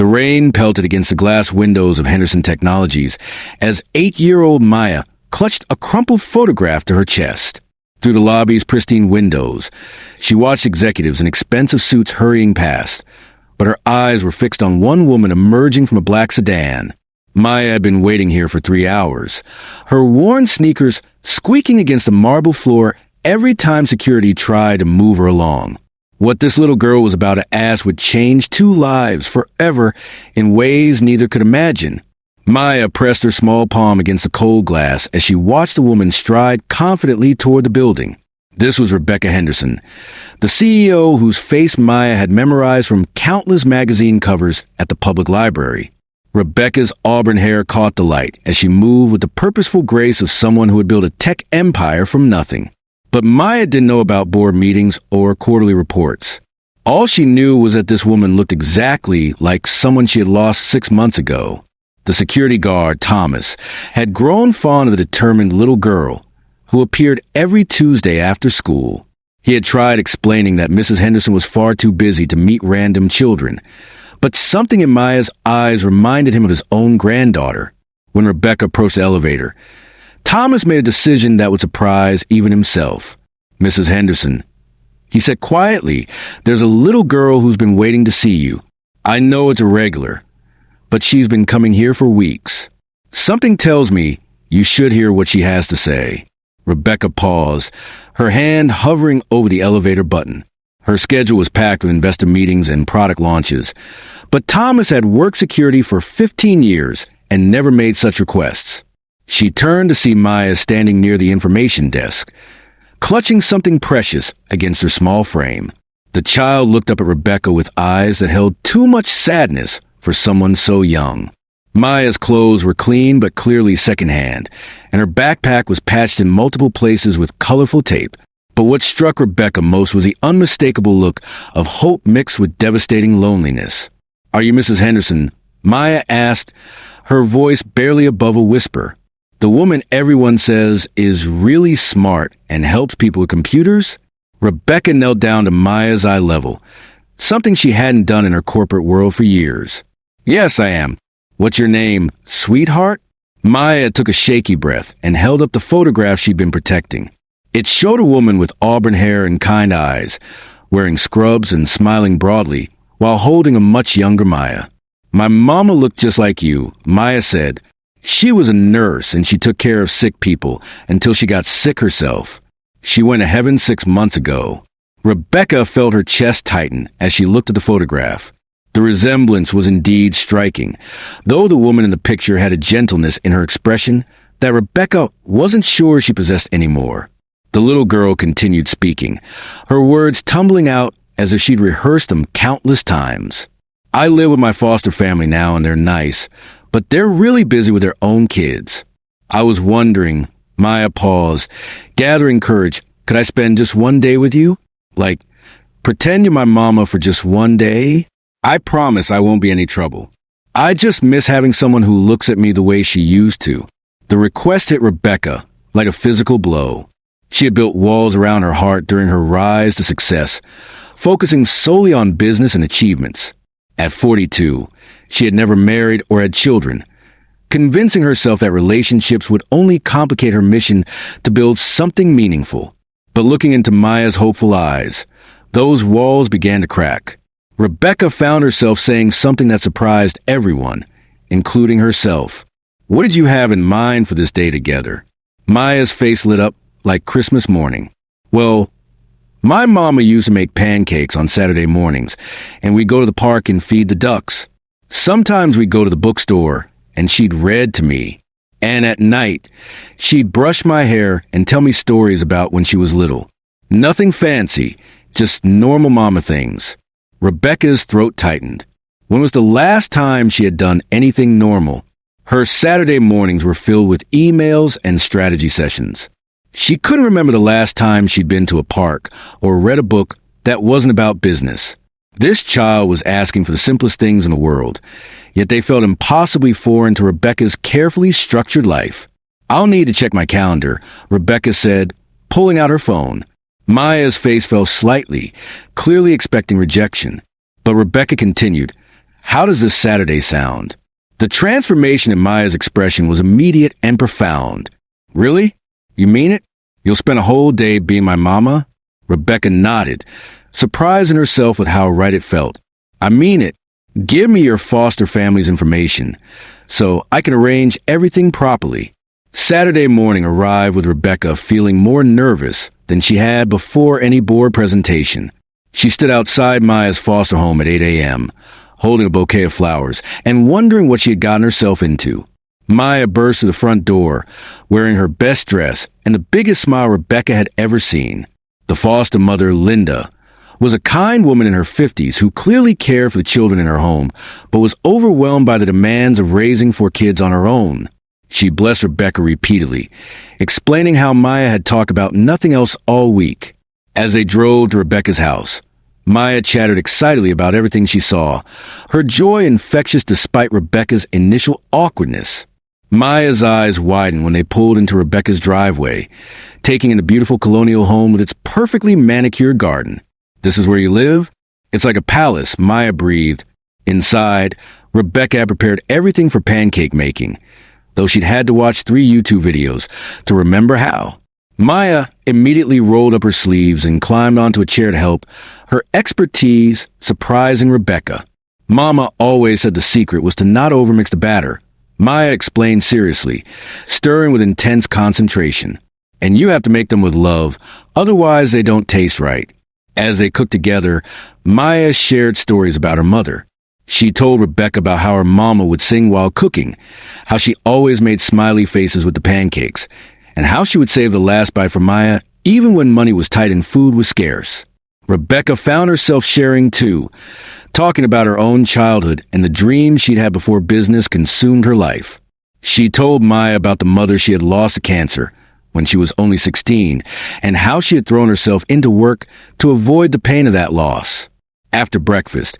The rain pelted against the glass windows of Henderson Technologies as 8-year-old Maya clutched a crumpled photograph to her chest. Through the lobby's pristine windows, she watched executives in expensive suits hurrying past, but her eyes were fixed on one woman emerging from a black sedan. Maya had been waiting here for 3 hours, her worn sneakers squeaking against the marble floor every time security tried to move her along. What this little girl was about to ask would change 2 lives forever in ways neither could imagine. Maya pressed her small palm against the cold glass as she watched the woman stride confidently toward the building. This was Rebecca Henderson, the CEO whose face Maya had memorized from countless magazine covers at the public library. Rebecca's auburn hair caught the light as she moved with the purposeful grace of someone who had built a tech empire from nothing. But Maya didn't know about board meetings or quarterly reports. All she knew was that this woman looked exactly like someone she had lost 6 months ago. The security guard, Thomas, had grown fond of the determined little girl who appeared every Tuesday after school. He had tried explaining that Mrs. Henderson was far too busy to meet random children, but something in Maya's eyes reminded him of his own granddaughter. When Rebecca approached the elevator, Thomas made a decision that would surprise even himself. "Mrs. Henderson," he said quietly, "there's a little girl who's been waiting to see you. I know it's irregular, but she's been coming here for weeks. Something tells me you should hear what she has to say." Rebecca paused, her hand hovering over the elevator button. Her schedule was packed with investor meetings and product launches, but Thomas had worked security for 15 years and never made such requests. She turned to see Maya standing near the information desk, clutching something precious against her small frame. The child looked up at Rebecca with eyes that held too much sadness for someone so young. Maya's clothes were clean but clearly secondhand, and her backpack was patched in multiple places with colorful tape. But what struck Rebecca most was the unmistakable look of hope mixed with devastating loneliness. "Are you Mrs. Henderson?" Maya asked, her voice barely above a whisper. "The woman everyone says is really smart and helps people with computers?" Rebecca knelt down to Maya's eye level, something she hadn't done in her corporate world for years. "Yes, I am. What's your name, sweetheart?" Maya took a shaky breath and held up the photograph she'd been protecting. It showed a woman with auburn hair and kind eyes, wearing scrubs and smiling broadly, while holding a much younger Maya. "My mama looked just like you," Maya said. "She was a nurse and she took care of sick people until she got sick herself. She went to heaven 6 months ago." Rebecca felt her chest tighten as she looked at the photograph. The resemblance was indeed striking, though the woman in the picture had a gentleness in her expression that Rebecca wasn't sure she possessed anymore. The little girl continued speaking, her words tumbling out as if she'd rehearsed them countless times. "I live with my foster family now and they're nice, but they're really busy with their own kids. I was wondering," Maya paused, gathering courage, "could I spend just one day with you? Like, pretend you're my mama for just one day? I promise I won't be any trouble. I just miss having someone who looks at me the way she used to." The request hit Rebecca like a physical blow. She had built walls around her heart during her rise to success, focusing solely on business and achievements. At 42, she had never married or had children, convincing herself that relationships would only complicate her mission to build something meaningful. But looking into Maya's hopeful eyes, those walls began to crack. Rebecca found herself saying something that surprised everyone, including herself. "What did you have in mind for this day together?" Maya's face lit up like Christmas morning. "Well, my mama used to make pancakes on Saturday mornings, and we'd go to the park and feed the ducks. Sometimes we'd go to the bookstore, and she'd read to me. And at night, she'd brush my hair and tell me stories about when she was little. Nothing fancy, just normal mama things." Rebecca's throat tightened. When was the last time she had done anything normal? Her Saturday mornings were filled with emails and strategy sessions. She couldn't remember the last time she'd been to a park or read a book that wasn't about business. This child was asking for the simplest things in the world, yet they felt impossibly foreign to Rebecca's carefully structured life. "I'll need to check my calendar," Rebecca said, pulling out her phone. Maya's face fell slightly, clearly expecting rejection. But Rebecca continued, How does this Saturday sound? The transformation in Maya's expression was immediate and profound. Really? You mean it? You'll spend a whole day being my mama? Rebecca nodded, surprising herself with how right it felt. I mean it. Give me your foster family's information so I can arrange everything properly. Saturday morning arrived with Rebecca feeling more nervous than she had before any board presentation. She stood outside Maya's foster home at 8 a.m., holding a bouquet of flowers and wondering what she had gotten herself into. Maya burst to the front door, wearing her best dress and the biggest smile Rebecca had ever seen. The foster mother, Linda, was a kind woman in her 50s who clearly cared for the children in her home, but was overwhelmed by the demands of raising 4 kids on her own. She blessed Rebecca repeatedly, explaining how Maya had talked about nothing else all week. As they drove to Rebecca's house, Maya chattered excitedly about everything she saw, her joy infectious despite Rebecca's initial awkwardness. Maya's eyes widened when they pulled into Rebecca's driveway, taking in the beautiful colonial home with its perfectly manicured garden. This is where you live? It's like a palace, Maya breathed. Inside, Rebecca had prepared everything for pancake making, though she'd had to watch 3 YouTube videos to remember how. Maya immediately rolled up her sleeves and climbed onto a chair to help, her expertise surprising Rebecca. Mama always said the secret was to not overmix the batter. Maya explained seriously, stirring with intense concentration. And you have to make them with love, otherwise they don't taste right. As they cooked together, Maya shared stories about her mother. She told Rebecca about how her mama would sing while cooking, how she always made smiley faces with the pancakes, and how she would save the last bite for Maya even when money was tight and food was scarce. Rebecca found herself sharing too, talking about her own childhood and the dreams she'd had before business consumed her life. She told Maya about the mother she had lost to cancer when she was only 16, and how she had thrown herself into work to avoid the pain of that loss. After breakfast,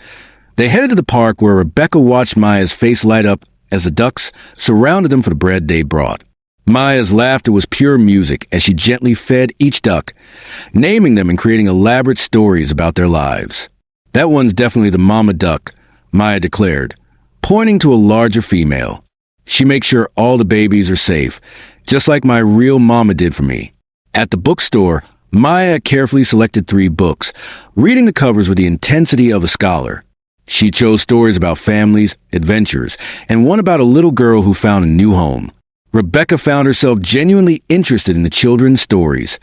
they headed to the park where Rebecca watched Maya's face light up as the ducks surrounded them for the bread they brought. Maya's laughter was pure music as she gently fed each duck, naming them and creating elaborate stories about their lives. That one's definitely the mama duck, Maya declared, pointing to a larger female. She makes sure all the babies are safe, just like my real mama did for me. At the bookstore, Maya carefully selected 3 books, reading the covers with the intensity of a scholar. She chose stories about families, adventures, and one about a little girl who found a new home. Rebecca found herself genuinely interested in the children's stories,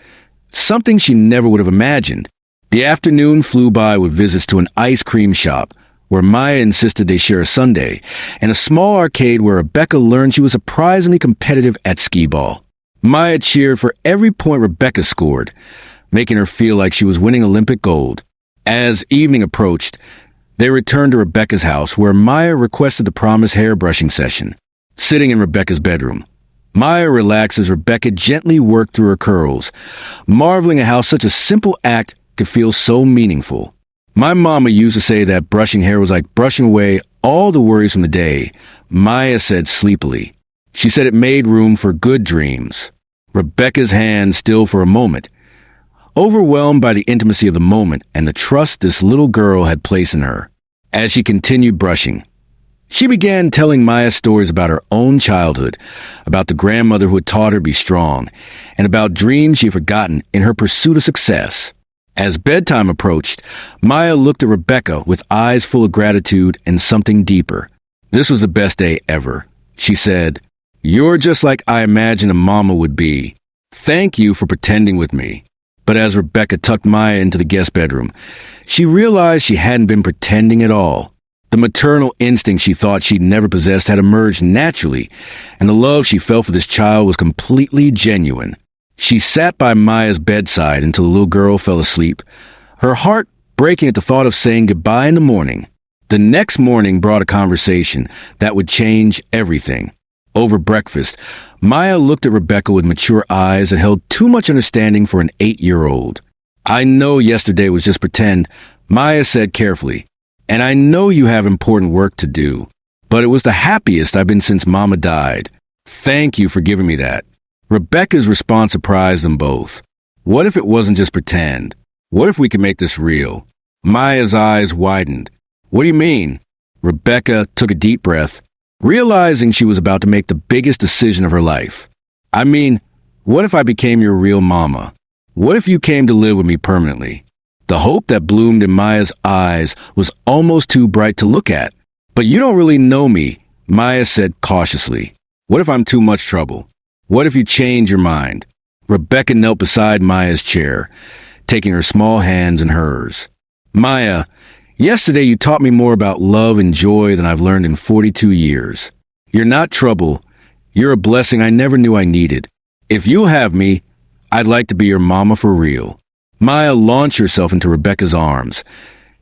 something she never would have imagined. The afternoon flew by with visits to an ice cream shop, where Maya insisted they share a sundae, and a small arcade where Rebecca learned she was surprisingly competitive at skee-ball. Maya cheered for every point Rebecca scored, making her feel like she was winning Olympic gold. As evening approached, they returned to Rebecca's house, where Maya requested the promised hair-brushing session. Sitting in Rebecca's bedroom, Maya relaxed as Rebecca gently worked through her curls, marveling at how such a simple act could feel so meaningful. My mama used to say that brushing hair was like brushing away all the worries from the day, Maya said sleepily. She said it made room for good dreams. Rebecca's hand stilled for a moment, overwhelmed by the intimacy of the moment and the trust this little girl had placed in her. As she continued brushing, she began telling Maya stories about her own childhood, about the grandmother who had taught her to be strong, and about dreams she had forgotten in her pursuit of success. As bedtime approached, Maya looked at Rebecca with eyes full of gratitude and something deeper. This was the best day ever, she said. You're just like I imagined a mama would be. Thank you for pretending with me. But as Rebecca tucked Maya into the guest bedroom, she realized she hadn't been pretending at all. The maternal instinct she thought she'd never possessed had emerged naturally, and the love she felt for this child was completely genuine. She sat by Maya's bedside until the little girl fell asleep, her heart breaking at the thought of saying goodbye in the morning. The next morning brought a conversation that would change everything. Over breakfast, Maya looked at Rebecca with mature eyes that held too much understanding for an 8-year-old. I know yesterday was just pretend, Maya said carefully, and I know you have important work to do, but it was the happiest I've been since Mama died. Thank you for giving me that. Rebecca's response surprised them both. What if it wasn't just pretend? What if we could make this real? Maya's eyes widened. What do you mean? Rebecca took a deep breath, realizing she was about to make the biggest decision of her life. I mean, what if I became your real mama? What if you came to live with me permanently? The hope that bloomed in Maya's eyes was almost too bright to look at. But you don't really know me, Maya said cautiously. What if I'm too much trouble? What if you change your mind? Rebecca knelt beside Maya's chair, taking her small hands in hers. Maya, yesterday you taught me more about love and joy than I've learned in 42 years. You're not trouble. You're a blessing I never knew I needed. If you'll have me, I'd like to be your mama for real. Maya launched herself into Rebecca's arms,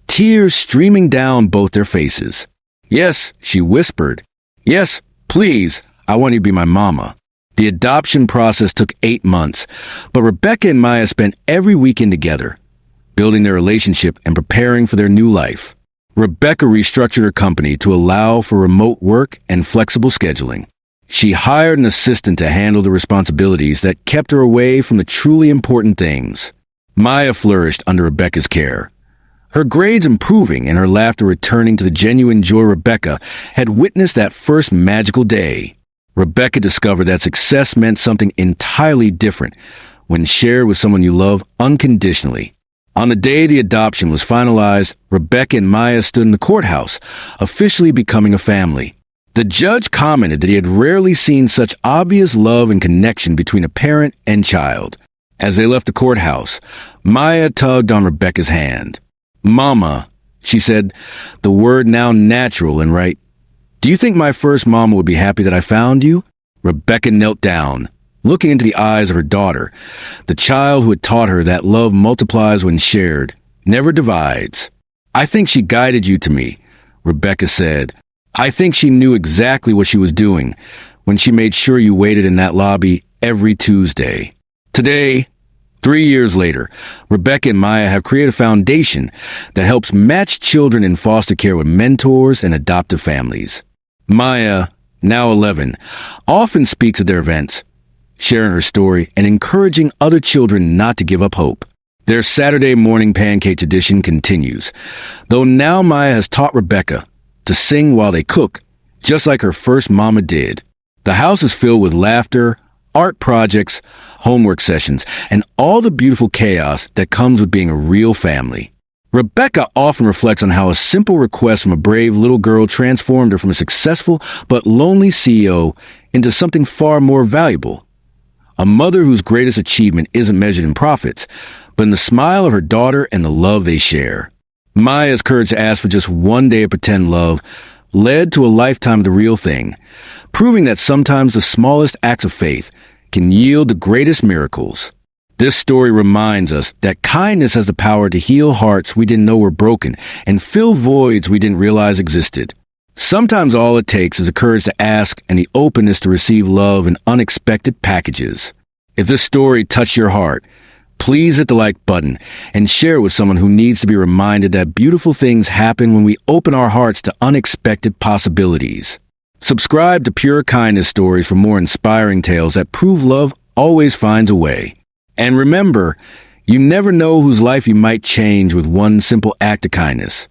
tears streaming down both their faces. Yes, she whispered. Yes, please, I want you to be my mama. The adoption process took 8 months, but Rebecca and Maya spent every weekend together, building their relationship and preparing for their new life. Rebecca restructured her company to allow for remote work and flexible scheduling. She hired an assistant to handle the responsibilities that kept her away from the truly important things. Maya flourished under Rebecca's care, her grades improving and her laughter returning to the genuine joy Rebecca had witnessed that first magical day. Rebecca discovered that success meant something entirely different when shared with someone you love unconditionally. On the day the adoption was finalized, Rebecca and Maya stood in the courthouse, officially becoming a family. The judge commented that he had rarely seen such obvious love and connection between a parent and child. As they left the courthouse, Maya tugged on Rebecca's hand. Mama, she said, the word now natural and right. Do you think my first mama would be happy that I found you? Rebecca knelt down, looking into the eyes of her daughter, the child who had taught her that love multiplies when shared, never divides. I think she guided you to me, Rebecca said. I think she knew exactly what she was doing when she made sure you waited in that lobby every Tuesday. Today, 3 years later, Rebecca and Maya have created a foundation that helps match children in foster care with mentors and adoptive families. Maya, now 11, often speaks at their events, sharing her story and encouraging other children not to give up hope. Their Saturday morning pancake tradition continues, though now Maya has taught Rebecca to sing while they cook, just like her first mama did. The house is filled with laughter, art projects, homework sessions, and all the beautiful chaos that comes with being a real family. Rebecca often reflects on how a simple request from a brave little girl transformed her from a successful but lonely CEO into something far more valuable. A mother whose greatest achievement isn't measured in profits, but in the smile of her daughter and the love they share. Maya's courage to ask for just one day of pretend love led to a lifetime of the real thing, proving that sometimes the smallest acts of faith can yield the greatest miracles. This story reminds us that kindness has the power to heal hearts we didn't know were broken and fill voids we didn't realize existed. Sometimes all it takes is the courage to ask and the openness to receive love in unexpected packages. If this story touched your heart, please hit the like button and share with someone who needs to be reminded that beautiful things happen when we open our hearts to unexpected possibilities. Subscribe to Pure Kindness Stories for more inspiring tales that prove love always finds a way. And remember, you never know whose life you might change with one simple act of kindness.